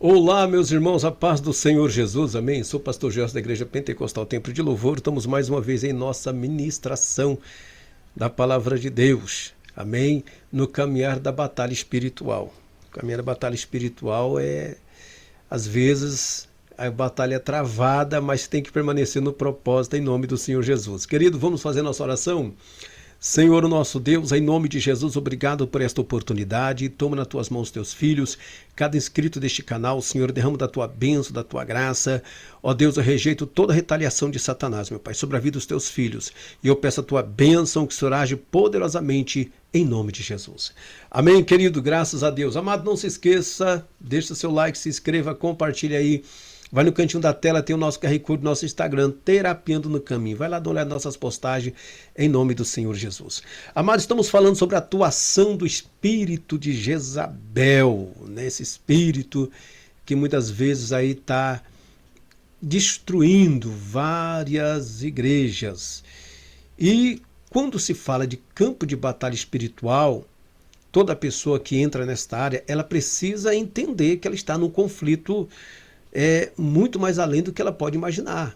Olá, meus irmãos, a paz do Senhor Jesus, amém? Sou o pastor Gelson da Igreja Pentecostal Templo de Louvor. Estamos mais uma vez em nossa ministração da Palavra de Deus, amém? No caminhar da batalha espiritual. O caminhar da batalha espiritual às vezes, a batalha é travada, mas tem que permanecer no propósito em nome do Senhor Jesus. Querido, vamos fazer nossa oração? Senhor nosso Deus, em nome de Jesus, obrigado por esta oportunidade. Toma nas tuas mãos teus filhos, cada inscrito deste canal, Senhor, derrama da tua bênção, da tua graça. Ó Deus, eu rejeito toda retaliação de Satanás, meu Pai, sobre a vida dos teus filhos. E eu peço a tua bênção, que o Senhor age poderosamente em nome de Jesus. Amém, querido, graças a Deus. Amado, não se esqueça, deixa seu like, se inscreva, compartilha aí. Vai no cantinho da tela, tem o nosso QR Code, nosso Instagram, Terapiando no Caminho. Vai lá dar uma olhada nas nossas postagens, em nome do Senhor Jesus. Amados, estamos falando sobre a atuação do espírito de Jezabel, né? Esse espírito que muitas vezes aí está destruindo várias igrejas. E quando se fala de campo de batalha espiritual, toda pessoa que entra nesta área, ela precisa entender que ela está num conflito muito mais além do que ela pode imaginar.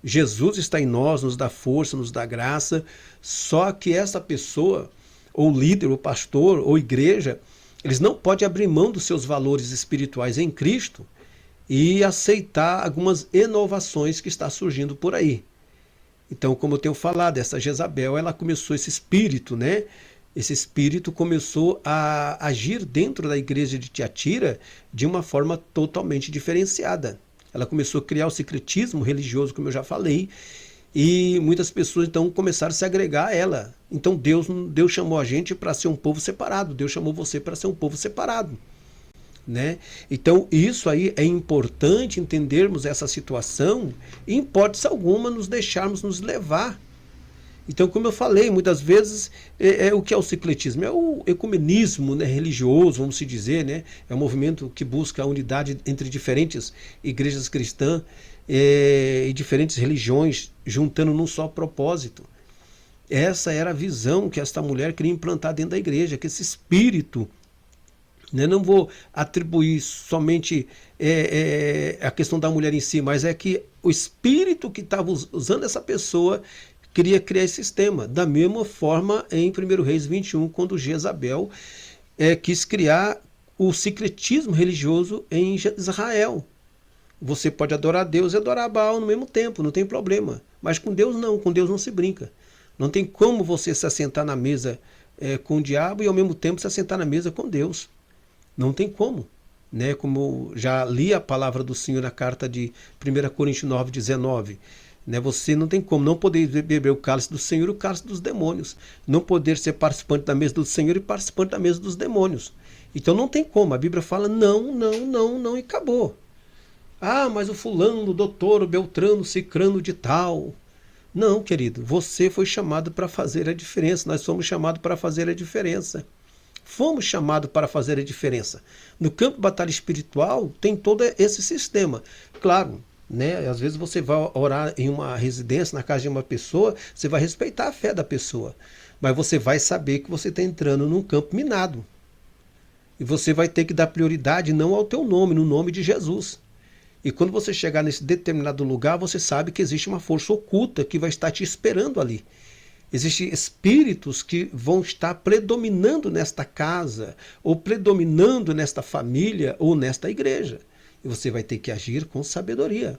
Jesus está em nós, nos dá força, nos dá graça, só que essa pessoa, ou líder, ou pastor, ou igreja, eles não podem abrir mão dos seus valores espirituais em Cristo e aceitar algumas inovações que está surgindo por aí. Então, como eu tenho falado, essa Jezabel, ela começou esse espírito, né? Esse espírito começou a agir dentro da igreja de Tiatira de uma forma totalmente diferenciada. Ela começou a criar o secretismo religioso, como eu já falei, e muitas pessoas então começaram a se agregar a ela. Então Deus chamou a gente para ser um povo separado, Deus chamou você para ser um povo separado, né? Então isso aí é importante entendermos essa situação e, em hipótese alguma, nos deixarmos nos levar. Então, como eu falei, muitas vezes o que é o secretismo? É o ecumenismo, né, religioso, vamos se dizer, né? É um movimento que busca a unidade entre diferentes igrejas cristãs e diferentes religiões, juntando num só propósito. Essa era a visão que esta mulher queria implantar dentro da igreja, que esse espírito, né, não vou atribuir somente a questão da mulher em si, mas é que o espírito que estava usando essa pessoa queria criar esse sistema. Da mesma forma, em 1 Reis 21, quando Jezabel quis criar o secretismo religioso em Israel. Você pode adorar Deus e adorar Baal no mesmo tempo, não tem problema. Mas com Deus não se brinca. Não tem como você se assentar na mesa com o diabo e ao mesmo tempo se assentar na mesa com Deus. Não tem como. Né? Como já li a palavra do Senhor na carta de 1 Coríntios 9:19. Né, você não tem como não poder beber o cálice do Senhor e o cálice dos demônios. Não poder ser participante da mesa do Senhor e participante da mesa dos demônios. Então não tem como. A Bíblia fala não e acabou. Ah, mas o fulano, o doutor, o beltrano, o cicrano de tal. Não, querido. Você foi chamado para fazer a diferença. Nós somos chamados para fazer a diferença. Fomos chamados para fazer a diferença. No campo de batalha espiritual tem todo esse sistema. Claro, né? Às vezes você vai orar em uma residência, na casa de uma pessoa, você vai respeitar a fé da pessoa, mas você vai saber que você está entrando num campo minado. E você vai ter que dar prioridade não ao teu nome, no nome de Jesus. E quando você chegar nesse determinado lugar, você sabe que existe uma força oculta que vai estar te esperando ali. Existem espíritos que vão estar predominando nesta casa, ou predominando nesta família, ou nesta igreja. E você vai ter que agir com sabedoria.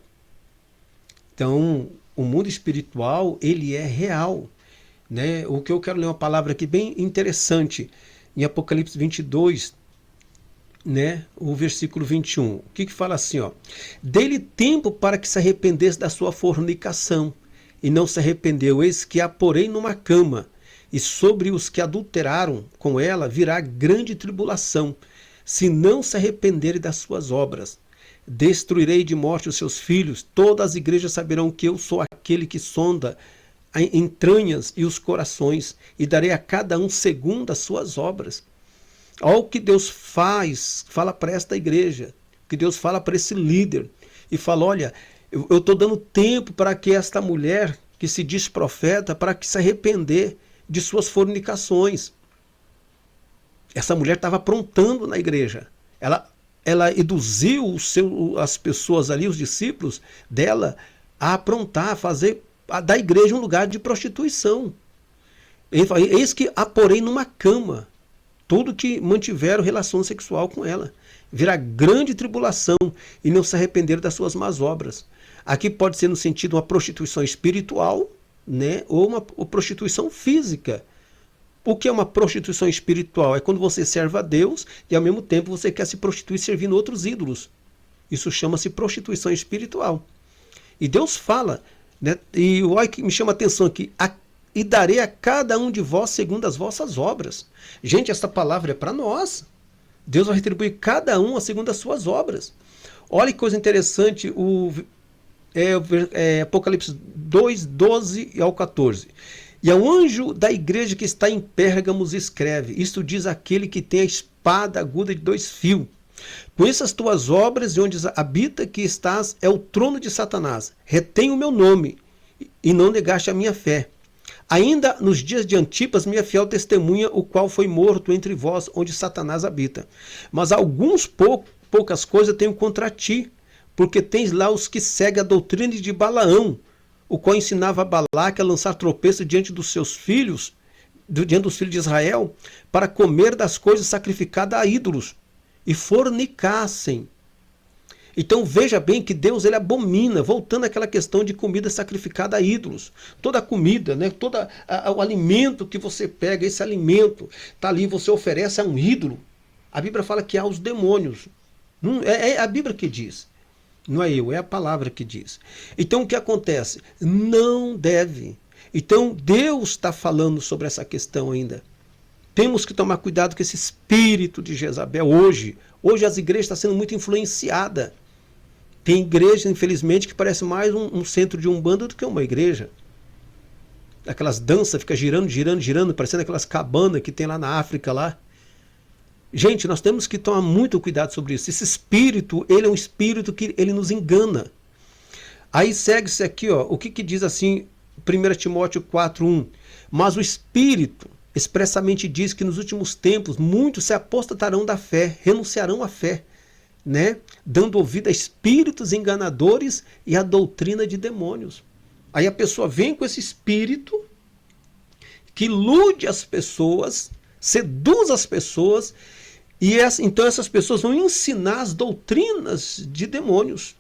Então, o mundo espiritual, ele é real. Né? O que eu quero ler uma palavra aqui bem interessante, em Apocalipse 22, né? O versículo 21. O que fala assim? Ó? Dê-lhe tempo para que se arrependesse da sua fornicação, e não se arrependeu, eis que a porei numa cama, e sobre os que adulteraram com ela virá grande tribulação, se não se arrependerem das suas obras. Destruirei de morte os seus filhos, todas as igrejas saberão que eu sou aquele que sonda as entranhas e os corações, e darei a cada um segundo as suas obras. Olha o que Deus fala para esta igreja, que Deus fala para esse líder, e fala, olha, eu estou dando tempo para que esta mulher, que se diz profeta, para que se arrepender de suas fornicações. Essa mulher estava aprontando na igreja, ela ela induziu as pessoas ali, os discípulos dela, a aprontar, a fazer da igreja um lugar de prostituição. Ele fala, eis que a porei numa cama, todo que mantiveram relação sexual com ela. Virá grande tribulação e não se arrependeram das suas más obras. Aqui pode ser no sentido uma prostituição espiritual, né, ou uma prostituição física. O que é uma prostituição espiritual? É quando você serve a Deus e ao mesmo tempo você quer se prostituir servindo outros ídolos. Isso chama-se prostituição espiritual. E Deus fala, né, e olha que me chama a atenção aqui, e darei a cada um de vós segundo as vossas obras. Gente, essa palavra é para nós. Deus vai retribuir cada um segundo as suas obras. Olha que coisa interessante, Apocalipse 2, 12 ao 14. E ao anjo da igreja que está em Pérgamos escreve, isto diz aquele que tem a espada aguda de 2 fios. Conheço as tuas obras e onde habita que estás é o trono de Satanás. Retém o meu nome e não negaste a minha fé. Ainda nos dias de Antipas, minha fiel testemunha, o qual foi morto entre vós, onde Satanás habita. Mas poucas coisas tenho contra ti, porque tens lá os que seguem a doutrina de Balaão, o qual ensinava a Balaque a lançar tropeço diante dos seus filhos, diante dos filhos de Israel, para comer das coisas sacrificadas a ídolos, e fornicassem. Então veja bem que Deus ele abomina, voltando àquela questão de comida sacrificada a ídolos. Toda a comida, né, o alimento que você pega, esse alimento está ali, você oferece a um ídolo. A Bíblia fala que há os demônios. É a Bíblia que diz. Não é eu, é a palavra que diz. Então o que acontece? Não deve. Então Deus está falando sobre essa questão ainda. Temos que tomar cuidado com esse espírito de Jezabel hoje. Hoje as igrejas estão sendo muito influenciadas. Tem igreja, infelizmente, que parece mais um centro de umbanda do que uma igreja. Aquelas danças, fica girando, girando, girando, parecendo aquelas cabanas que tem lá na África lá. Gente, nós temos que tomar muito cuidado sobre isso. Esse espírito, ele é um espírito que ele nos engana. Aí segue-se aqui, ó, o que diz assim, 1 Timóteo 4:1. Mas o espírito expressamente diz que nos últimos tempos muitos se apostatarão da fé, renunciarão à fé, né? Dando ouvido a espíritos enganadores e a doutrina de demônios. Aí a pessoa vem com esse espírito que ilude as pessoas, seduz as pessoas, e então essas pessoas vão ensinar as doutrinas de demônios.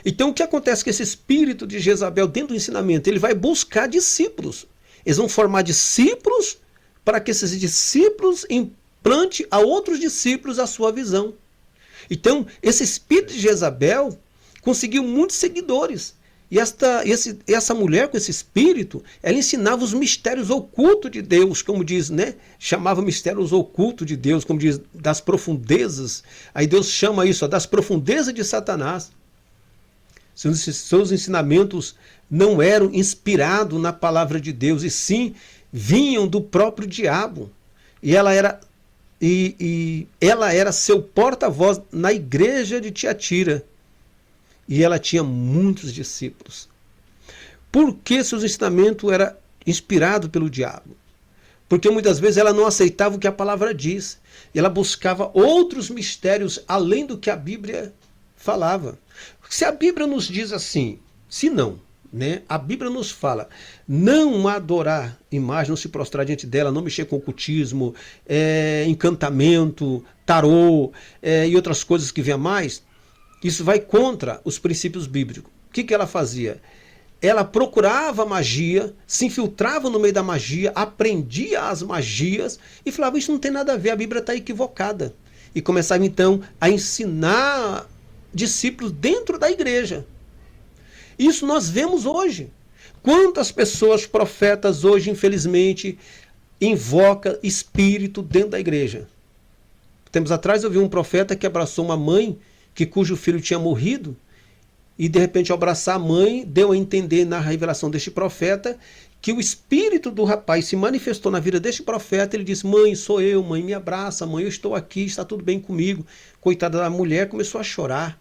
Então o que acontece com esse espírito de Jezabel dentro do ensinamento? Ele vai buscar discípulos. Eles vão formar discípulos para que esses discípulos implante a outros discípulos a sua visão. Então esse espírito de Jezabel conseguiu muitos seguidores. E essa mulher com esse espírito, ela ensinava os mistérios ocultos de Deus, como diz, né? Chamava mistérios ocultos de Deus, como diz, das profundezas. Aí Deus chama isso, ó, das profundezas de Satanás. Seus ensinamentos não eram inspirados na palavra de Deus, e sim vinham do próprio diabo. E ela era seu porta-voz na igreja de Tiatira. E ela tinha muitos discípulos. Por que seus ensinamentos eram inspirados pelo diabo? Porque muitas vezes ela não aceitava o que a palavra diz. E ela buscava outros mistérios além do que a Bíblia falava. Se a Bíblia nos diz assim, se não, né? A Bíblia nos fala, não adorar imagem, não se prostrar diante dela, não mexer com ocultismo, encantamento, tarô e outras coisas que vêm a mais. Isso vai contra os princípios bíblicos. O que ela fazia? Ela procurava magia, se infiltrava no meio da magia, aprendia as magias e falava, isso não tem nada a ver, a Bíblia está equivocada. E começava então a ensinar discípulos dentro da igreja. Isso nós vemos hoje. Quantas pessoas, profetas hoje, infelizmente, invocam espírito dentro da igreja. Tempos atrás eu vi um profeta que abraçou uma mãe cujo filho tinha morrido, e de repente ao abraçar a mãe, deu a entender na revelação deste profeta, que o espírito do rapaz se manifestou na vida deste profeta. Ele disse, mãe, sou eu, mãe, me abraça, mãe, eu estou aqui, está tudo bem comigo. Coitada da mulher, começou a chorar.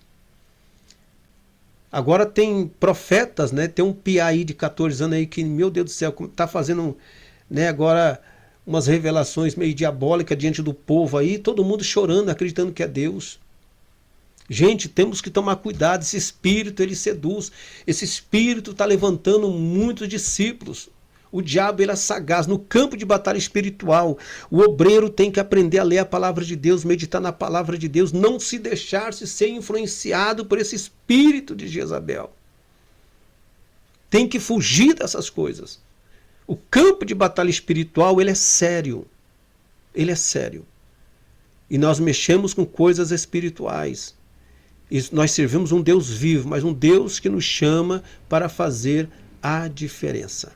Agora tem profetas, né? Tem um piá aí de 14 anos aí que, meu Deus do céu, está fazendo, né, agora umas revelações meio diabólicas diante do povo aí, todo mundo chorando, acreditando que é Deus. Gente, temos que tomar cuidado, esse espírito ele seduz, esse espírito está levantando muitos discípulos. O diabo ele é sagaz no campo de batalha espiritual. O obreiro tem que aprender a ler a palavra de Deus, meditar na palavra de Deus, não se deixar-se ser influenciado por esse espírito de Jezabel. Tem que fugir dessas coisas. O campo de batalha espiritual ele é sério. Ele é sério. E nós mexemos com coisas espirituais. E nós servimos um Deus vivo, mas um Deus que nos chama para fazer a diferença.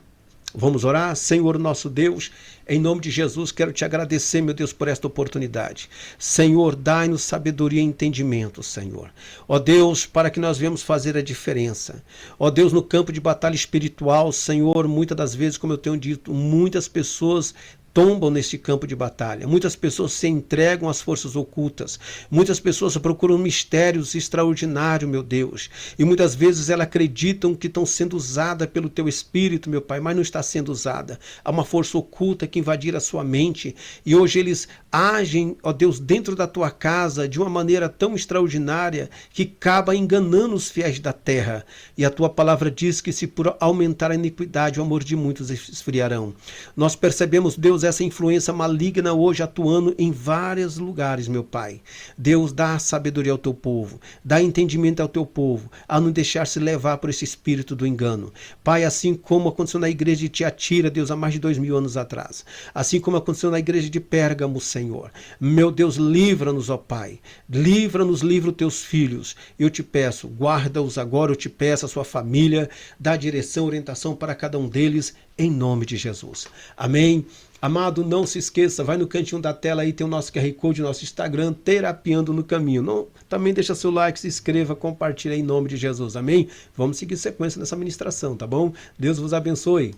Vamos orar? Senhor nosso Deus, em nome de Jesus, quero te agradecer, meu Deus, por esta oportunidade. Senhor, dai-nos sabedoria e entendimento, Senhor. Ó Deus, para que nós venhamos fazer a diferença. Ó Deus, no campo de batalha espiritual, Senhor, muitas das vezes, como eu tenho dito, muitas pessoas tombam neste campo de batalha. Muitas pessoas se entregam às forças ocultas. Muitas pessoas procuram mistérios extraordinários, meu Deus. E muitas vezes elas acreditam que estão sendo usadas pelo teu Espírito, meu Pai, mas não está sendo usada. Há uma força oculta que invadir a sua mente. E hoje eles agem, ó Deus, dentro da tua casa de uma maneira tão extraordinária que acaba enganando os fiéis da terra. E a tua palavra diz que se por aumentar a iniquidade, o amor de muitos esfriarão. Nós percebemos, Deus, essa influência maligna hoje atuando em vários lugares, meu Pai. Deus, dá sabedoria ao teu povo, dá entendimento ao teu povo, a não deixar-se levar por esse espírito do engano. Pai, assim como aconteceu na igreja de Tiatira, Deus, há mais de 2000 anos atrás, assim como aconteceu na igreja de Pérgamo, Senhor. Meu Deus, livra-nos, ó Pai, livra-nos, livra os teus filhos. Eu te peço, guarda-os agora, eu te peço a sua família, dá direção, orientação para cada um deles, em nome de Jesus. Amém. Amado, não se esqueça, vai no cantinho da tela aí, tem o nosso QR Code, nosso Instagram, Terapiando no Caminho. Não, também deixa seu like, se inscreva, compartilha em nome de Jesus, amém? Vamos seguir sequência nessa ministração, tá bom? Deus vos abençoe.